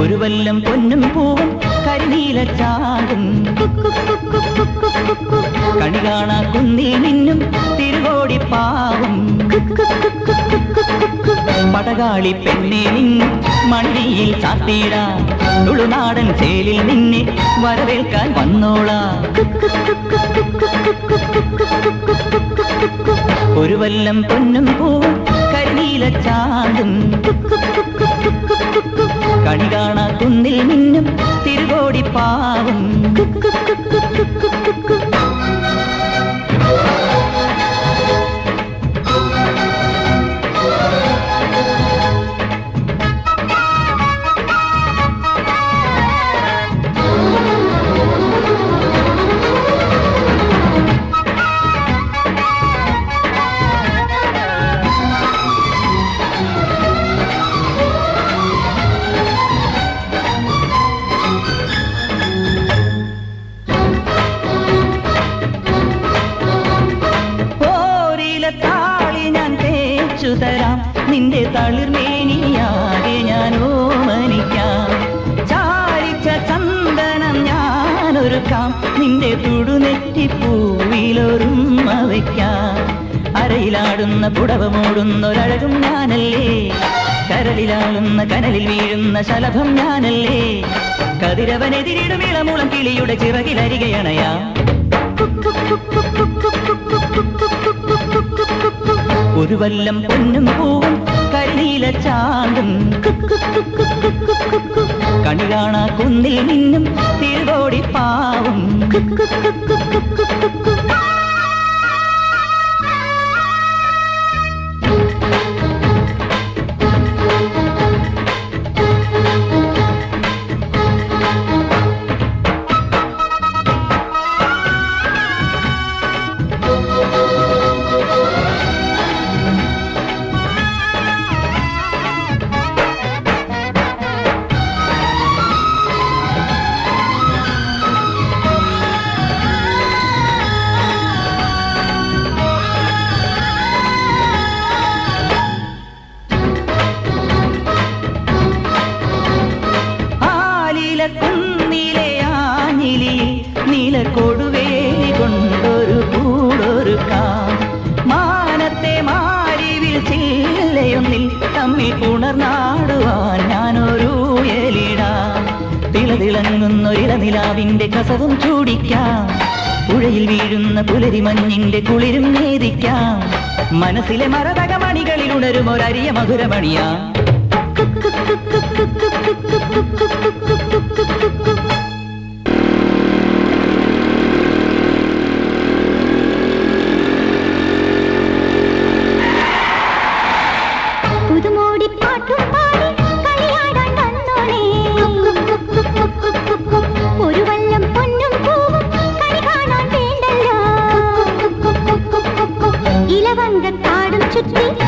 ഒരു വല്ലം പൊന്നും പൂവും കരിനീല ചാകും കണി കാണാ കുന്നിൽ നിന്നും തിരുകോടിപ്പാവും പടകാളി പെണ്ണെ നിന്നും മണിയിൽ ചാത്തിയിടാ തുളുനാടൻ ചേലിൽ നിന്നെ വരവേൽക്കാൻ വന്നോളാ ഒരു വല്ലം പൊന്നും പൂവും കരിനീല ചാകും കണി കാണാ കുന്നിൽ നിന്നും തിരുകോടിപ്പാവും തരാം നിന്റെ തളിർമേനിയാകെ ഞാൻ ഓമനിക്കാം ചാരിച്ച ചന്ദനം ഞാനൊരുക്കാം നിന്റെ തുടുനെറ്റിപ്പൂവിലൊരുമ്മ വയ്ക്കാം അരയിലാടുന്ന പുടവ മൂടുന്നൊരഴകും ഞാനല്ലേ കരളിലാളുന്ന കനലിൽ വീഴുന്ന ശലഭം ഞാനല്ലേ കതിരവനെതിരിടും ഇളമുളം കിളിയുടെ ചിറകിലരികയണയാ ഒരു വല്ലം പൊന്നും പൂവും കരിനീല ചാണ്ടും കണി കാണാ കുന്നിൽ നിന്നും തിരുകോടിപ്പാവും കുന്നിലെ ആഞ്ഞിലിയിൽ നീലക്കൊടുവേലി കൊണ്ടൊരു കൂടൊരുക്കാം മാനത്തെ മാരിവിൽ ചില്ലയൊന്നിൽ തമ്മിൽ പുണർന്നാടുവാൻ ഞാനൊരു എലിടാം തിളതിളങ്ങുന്നൊരിളനിലാവിന്റെ കസവും ചൂടിക്കാം പുഴയിൽ വീഴുന്ന പുലരി മഞ്ഞിന്റെ കുളിരും നേദിക്കാം മനസ്സിലെ മരതക മണികളിൽ ഉണരും ഒരരിയ മധുരമണിയാ ഒരു വല്ലം പൊന്നും പൂവും കണി കാണാൻ വേണ്ടല്ലോ ഇലവങ്കക്കാടും ചുറ്റി